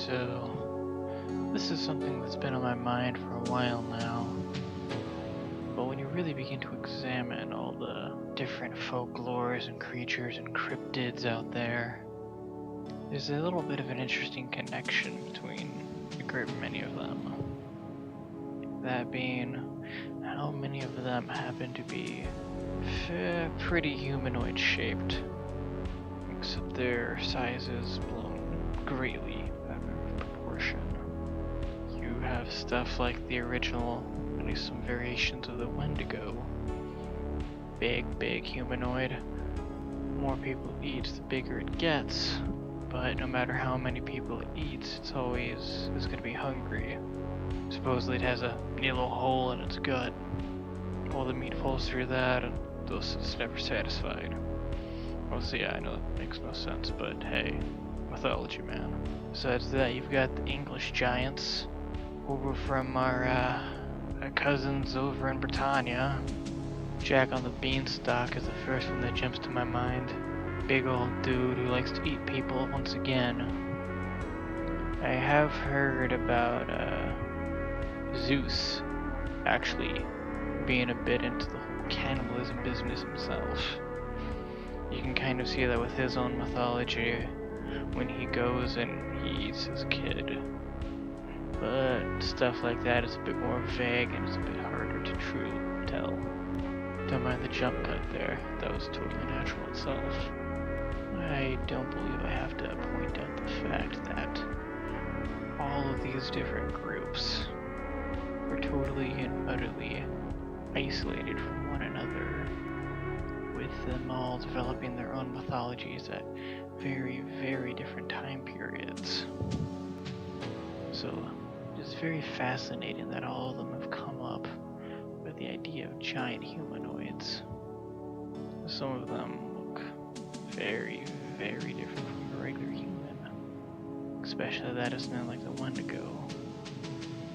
So, this is something that's been on my mind for a while now. But when you really begin to examine all the different folklores and creatures and cryptids out there, there's a little bit of an interesting connection between a great many of them. That being, how many of them happen to be pretty humanoid shaped, except their size is blown greatly out of proportion. You have stuff like the original, at least some variations of the Wendigo. Big humanoid. The more people it eats, the bigger it gets, but no matter how many people it eats, it's gonna be hungry. Supposedly it has a little hole in its gut. All the meat falls through that, and thus it's never satisfied. Well, so yeah, I know that makes no sense, but hey, mythology, man. Besides that, you've got the English giants over from our cousins over in Britannia. Jack on the Beanstalk is the first one that jumps to my mind. Big old dude who likes to eat people once again. I have heard about Zeus actually being a bit into the whole cannibalism business himself. You can kind of see that with his own mythology when he goes and he eats his kid. But stuff like that is a bit more vague and it's a bit harder to truly tell. Don't mind the jump cut there, that was totally natural itself. I don't believe I have to point out the fact that all of these different groups were totally and utterly isolated from one another, with them all developing their own mythologies at very different time periods. So it's very fascinating that all of them have come up with the idea of giant humanoids. Some of them look very different from a regular human, especially that is known like the Wendigo.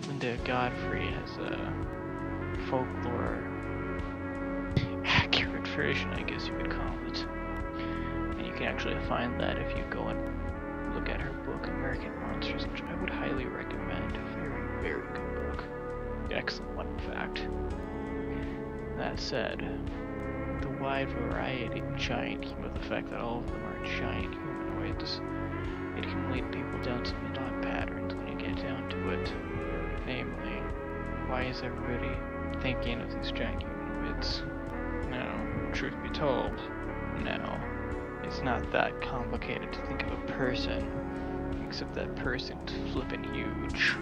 Linda Godfrey has a folklore accurate version, I guess you could call it. And you can actually find that if you go and look at her book, American Monsters, which I would highly recommend. Very good book. Excellent one, in fact. That said, the wide variety of giant humanoids, the fact that all of them are giant humanoids, it can lead people down some odd patterns when you get down to it. Namely, why is everybody thinking of these giant humanoids? Now, truth be told, no. It's not that complicated to think of a person, except that person's flippin' huge.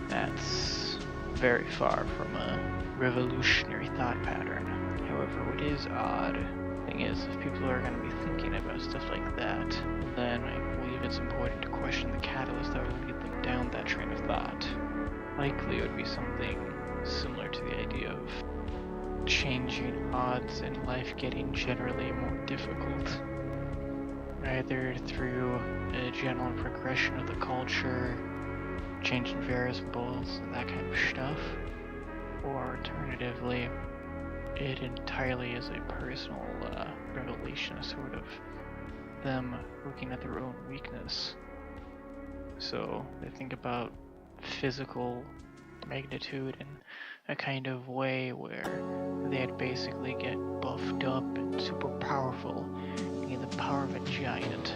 That's very far from a revolutionary thought pattern. However, what is odd thing is, if people are going to be thinking about stuff like that, then I believe it's important to question the catalyst that will lead them down that train of thought. Likely it would be something similar to the idea of changing odds in life getting generally more difficult. Either through a general progression of the culture, changing variables, that kind of stuff, or alternatively, it entirely is a personal revelation, a sort of them looking at their own weakness. So they think about physical magnitude in a kind of way where they'd basically get buffed up and super powerful, being the power of a giant.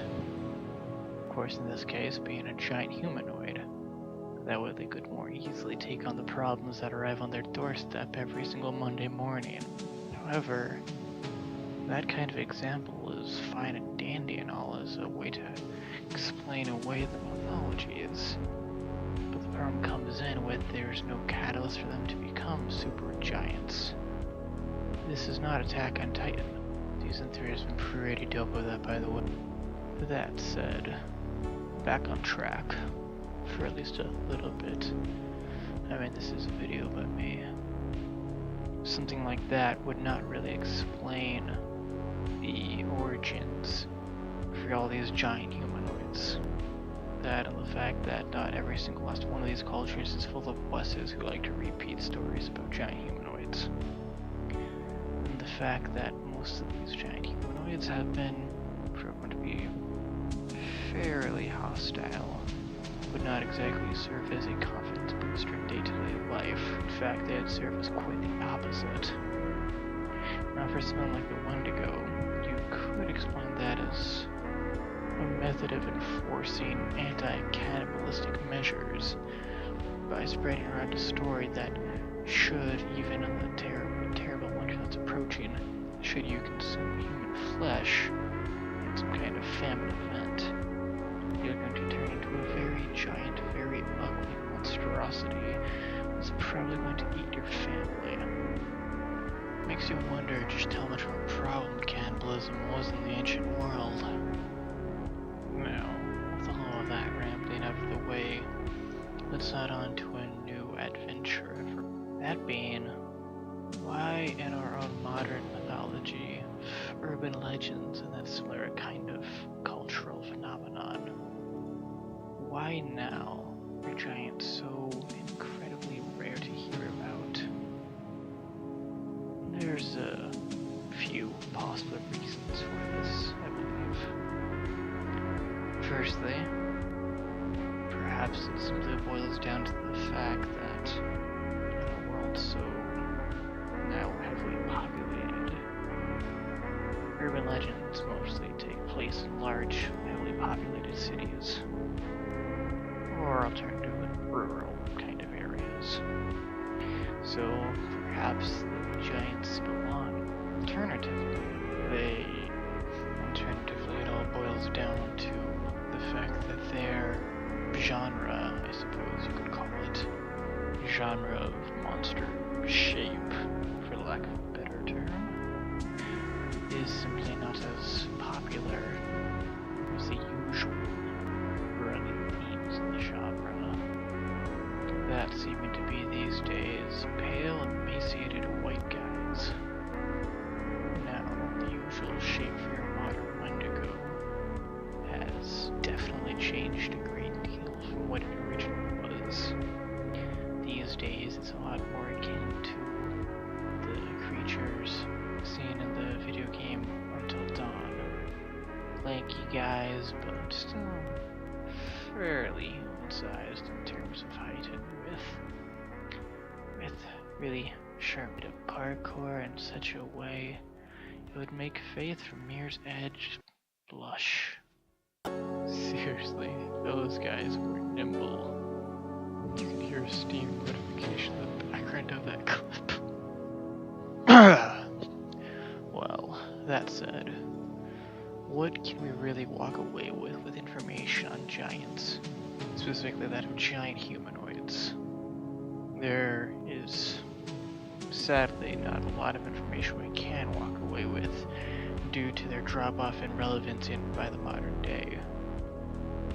Of course, in this case, being a giant humanoid. That way they could more easily take on the problems that arrive on their doorstep every single Monday morning. However, that kind of example is fine and dandy and all as a way to explain away the mythologies. But the problem comes in with there's no catalyst for them to become super giants. This is not Attack on Titan. Season 3 has been pretty dope with that, by the way. That said, back on track. For at least a little bit. I mean, this is a video about me. Something like that would not really explain the origins for all these giant humanoids. That and the fact that not every single last one of these cultures is full of wusses who like to repeat stories about giant humanoids. And the fact that most of these giant humanoids have been proven to be fairly hostile. would not exactly serve as a confidence booster in day-to-day life. In fact, they'd serve as quite the opposite. Now, for someone like the Wendigo, you could explain that as a method of enforcing anti-cannibalistic measures by spreading around a story that should, even in the terrible winter that's approaching, should you consume human flesh in some kind of famine event, you're going to turn into a very giant, very ugly monstrosity that's probably going to eat your family. Makes you wonder just how much of a problem cannibalism was in the ancient world. Now, with all of that rambling out of the way, let's head on to a new adventure. That being, why in our own modern mythology, urban legends, and that similar kind of cultural phenomenon, why now are giants so incredibly rare to hear about? There's a few possible reasons for this, I believe. Firstly, perhaps it simply boils down to the fact that in a world so now heavily populated, urban legends mostly take place in large, heavily populated cities, or alternatively rural kind of areas. So perhaps the giants belong. Alternatively, it all boils down to the fact that their genre, I suppose you could call it, genre of monster shape, for lack of a better term, is simply not as popular as the usual running themes in the genre. That seeming to be these days pale and emaciated white guys. Now, the usual shape for your modern Wendigo has definitely changed a great deal from what it originally was. These days, it's a lot more akin to the creatures seen in the video game Until Dawn. Lanky guys, but still fairly human-sized in terms of height and width, with really sharp bit of parkour in such a way it would make Faith from Mirror's Edge blush. Seriously, those guys were nimble. You can hear a Steam notification in the background of that clip. Well, that said, what can we really walk away with information on giants? Specifically that of giant humanoids. There is sadly not a lot of information we can walk away with due to their drop-off in relevance by the modern day.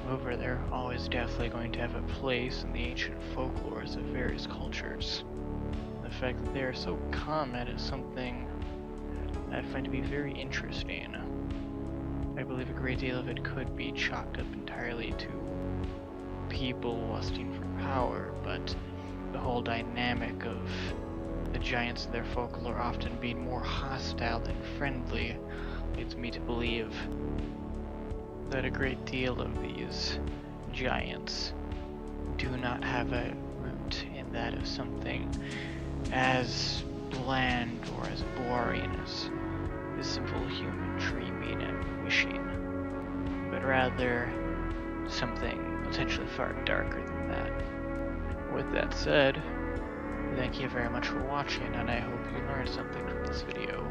However, they're always definitely going to have a place in the ancient folklores of various cultures. The fact that they are so common is something I find to be very interesting. I believe a great deal of it could be chalked up entirely to people lusting for power, but the whole dynamic of the giants and their folklore often being more hostile than friendly leads me to believe that a great deal of these giants do not have a root in that of something as bland or as boring as the simple human dreaming and wishing, but rather something potentially far darker than that. With that said, thank you very much for watching, and I hope you learned something from this video.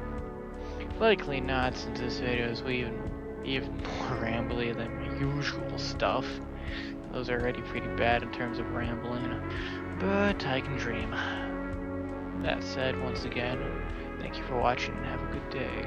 Likely not, since this video is even more rambly than my usual stuff. Those are already pretty bad in terms of rambling, but I can dream. That said, once again, thank you for watching and have a good day.